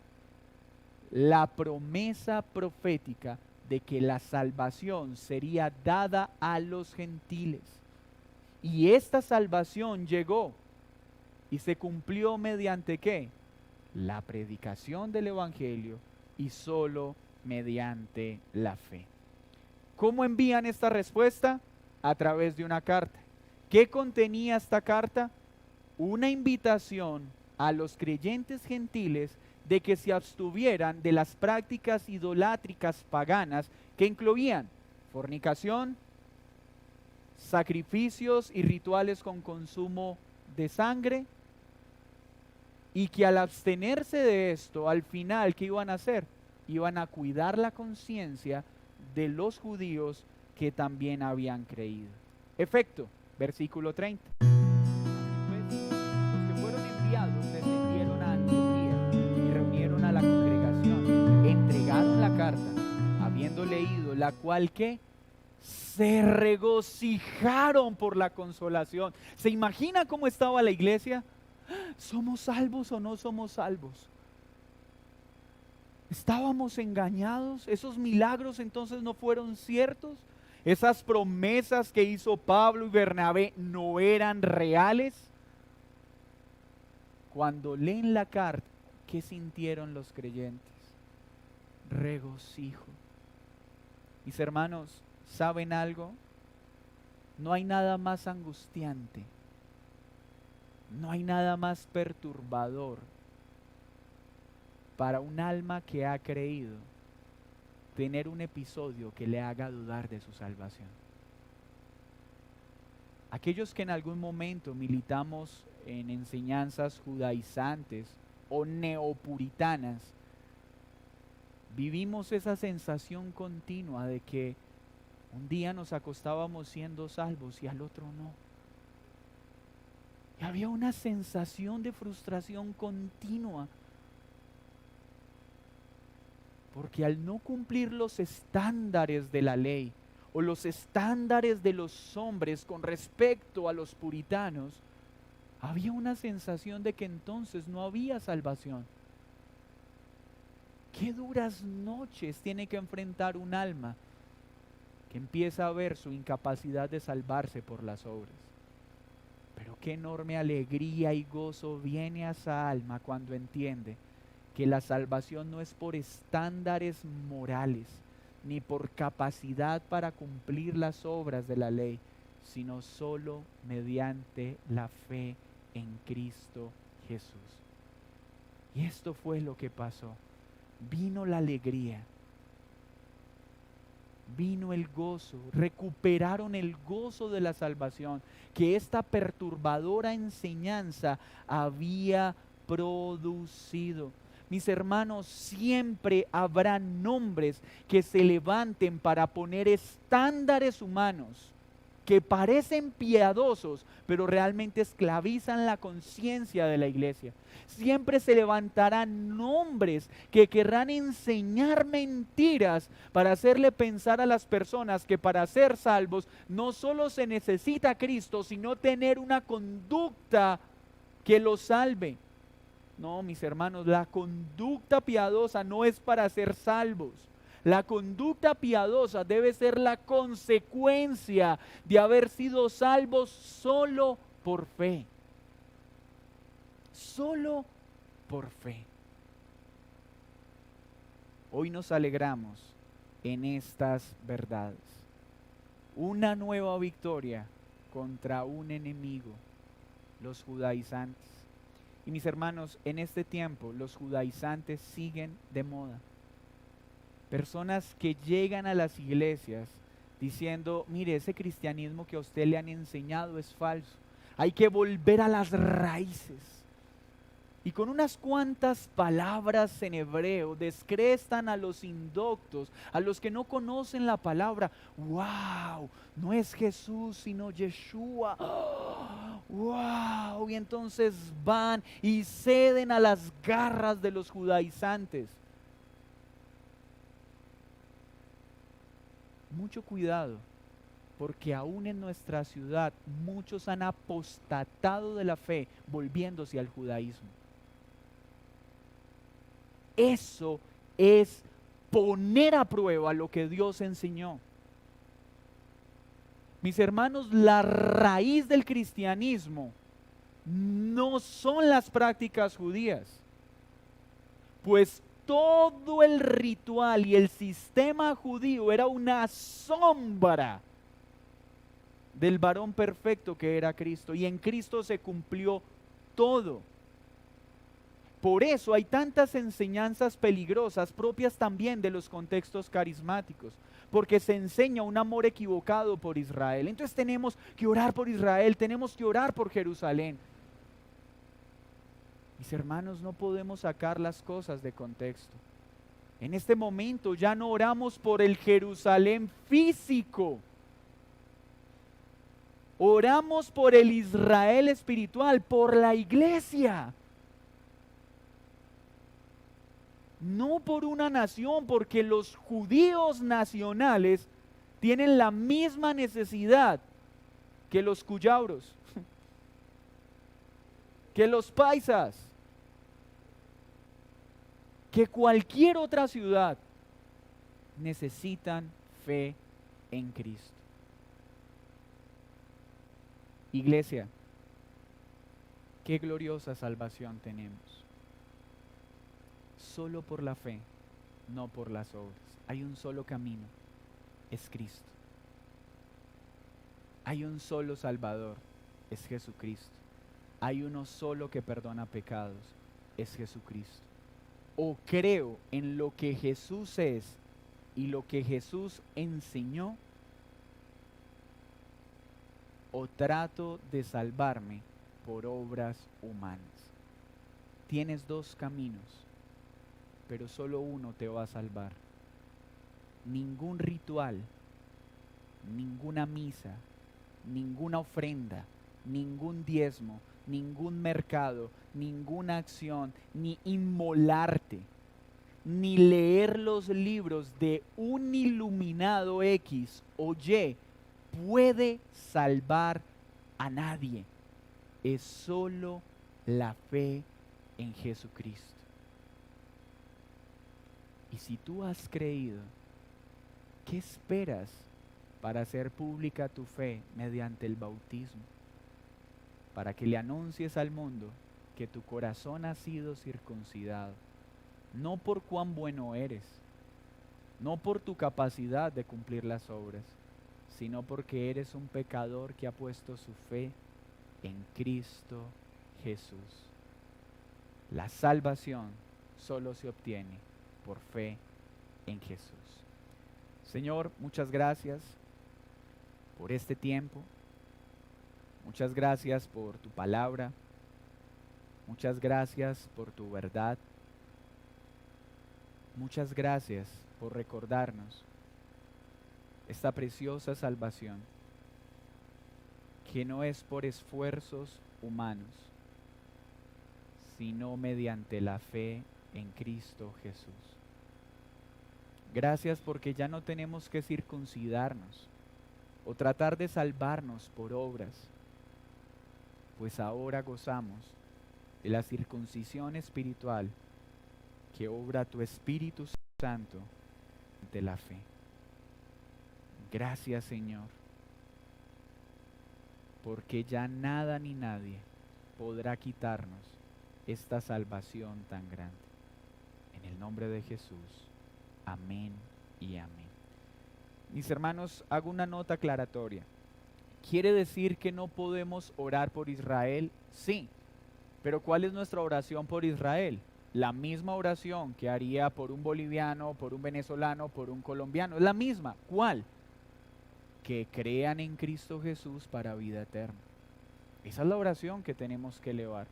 La promesa profética de que la salvación sería dada a los gentiles. Y esta salvación llegó y se cumplió mediante ¿qué? La predicación del evangelio y solo mediante la fe. ¿Cómo envían esta respuesta? A través de una carta. ¿Qué contenía esta carta? Una invitación a los creyentes gentiles de que se abstuvieran de las prácticas idolátricas paganas que incluían fornicación, sacrificios y rituales con consumo de sangre, y que al abstenerse de esto, al final, ¿qué iban a hacer? Iban a cuidar la conciencia de los judíos que también habían creído. Efecto, versículo 30. Pues, los que fueron enviados descendieron a Antioquía y reunieron a la congregación, entregaron la carta, habiendo leído, la cual ¿qué? Se regocijaron por la consolación. ¿Se imagina cómo estaba la iglesia? ¿Somos salvos o no somos salvos? ¿Estábamos engañados? ¿Esos milagros entonces no fueron ciertos? ¿Esas promesas que hizo Pablo y Bernabé no eran reales? Cuando leen la carta, ¿qué sintieron los creyentes? Regocijo. Mis hermanos, ¿saben algo? No hay nada más angustiante, no hay nada más perturbador para un alma que ha creído tener un episodio que le haga dudar de su salvación. Aquellos que en algún momento militamos en enseñanzas judaizantes o neopuritanas, vivimos esa sensación continua de que un día nos acostábamos siendo salvos y al otro no. Y había una sensación de frustración continua, porque al no cumplir los estándares de la ley o los estándares de los hombres con respecto a los puritanos, había una sensación de que entonces no había salvación. Qué duras noches tiene que enfrentar un alma que empieza a ver su incapacidad de salvarse por las obras. Pero qué enorme alegría y gozo viene a esa alma cuando entiende que la salvación no es por estándares morales, ni por capacidad para cumplir las obras de la ley, sino solo mediante la fe en Cristo Jesús. Y esto fue lo que pasó. Vino la alegría, vino el gozo, recuperaron el gozo de la salvación que esta perturbadora enseñanza había producido. Mis hermanos, siempre habrá nombres que se levanten para poner estándares humanos que parecen piadosos, pero realmente esclavizan la conciencia de la iglesia. Siempre se levantarán nombres que querrán enseñar mentiras para hacerle pensar a las personas que para ser salvos no solo se necesita a Cristo, sino tener una conducta que los salve. No, mis hermanos, la conducta piadosa no es para ser salvos. La conducta piadosa debe ser la consecuencia de haber sido salvos solo por fe. Solo por fe. Hoy nos alegramos en estas verdades. Una nueva victoria contra un enemigo, los judaizantes. Y mis hermanos, en este tiempo los judaizantes siguen de moda. Personas que llegan a las iglesias diciendo, mire, ese cristianismo que a usted le han enseñado es falso. Hay que volver a las raíces. Y con unas cuantas palabras en hebreo descrestan a los indoctos, a los que no conocen la palabra. ¡Wow! No es Jesús, sino Yeshua. ¡Wow! Y entonces van y ceden a las garras de los judaizantes. Mucho cuidado, porque aún en nuestra ciudad muchos han apostatado de la fe volviéndose al judaísmo. Eso es poner a prueba lo que Dios enseñó. Mis hermanos, la raíz del cristianismo no son las prácticas judías, pues todo el ritual y el sistema judío era una sombra del varón perfecto que era Cristo, y en Cristo se cumplió todo. Por eso hay tantas enseñanzas peligrosas propias también de los contextos carismáticos, porque se enseña un amor equivocado por Israel. Entonces tenemos que orar por Israel, tenemos que orar por Jerusalén. Mis hermanos, no podemos sacar las cosas de contexto. En este momento ya no oramos por el Jerusalén físico. Oramos por el Israel espiritual, por la iglesia. No por una nación, porque los judíos nacionales tienen la misma necesidad que los cuyabros, que los paisas, que cualquier otra ciudad. Necesitan fe en Cristo. Iglesia, qué gloriosa salvación tenemos. Solo por la fe, no por las obras. Hay un solo camino, es Cristo. Hay un solo Salvador, es Jesucristo. Hay uno solo que perdona pecados, es Jesucristo. O creo en lo que Jesús es, y lo que Jesús enseñó, o trato de salvarme por obras humanas. Tienes dos caminos, pero solo uno te va a salvar. Ningún ritual, ninguna misa, ninguna ofrenda, ningún diezmo, ningún mercado, ninguna acción, ni inmolarte, ni leer los libros de un iluminado X o Y puede salvar a nadie. Es solo la fe en Jesucristo. Y si tú has creído, ¿qué esperas para hacer pública tu fe mediante el bautismo? Para que le anuncies al mundo que tu corazón ha sido circuncidado, no por cuán bueno eres, no por tu capacidad de cumplir las obras, sino porque eres un pecador que ha puesto su fe en Cristo Jesús. La salvación solo se obtiene por fe en Jesús. Señor, muchas gracias por este tiempo. Muchas gracias por tu palabra. Muchas gracias por tu verdad. Muchas gracias por recordarnos esta preciosa salvación, que no es por esfuerzos humanos, sino mediante la fe en Cristo Jesús. Gracias porque ya no tenemos que circuncidarnos o tratar de salvarnos por obras, pues ahora gozamos de la circuncisión espiritual que obra tu Espíritu Santo de la fe. Gracias, Señor, porque ya nada ni nadie podrá quitarnos esta salvación tan grande. En el nombre de Jesús, amén y amén. Mis hermanos, hago una nota aclaratoria. ¿Quiere decir que no podemos orar por Israel? Sí, pero ¿cuál es nuestra oración por Israel? La misma oración que haría por un boliviano, por un venezolano, por un colombiano. Es la misma. ¿Cuál? Que crean en Cristo Jesús para vida eterna. Esa es la oración que tenemos que elevar.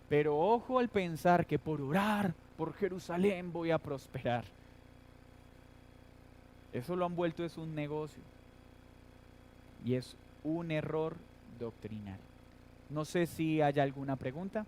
Pero ojo al pensar que por orar por Jerusalén voy a prosperar. Eso lo han vuelto es un negocio. Y es un error doctrinal. No sé si hay alguna pregunta.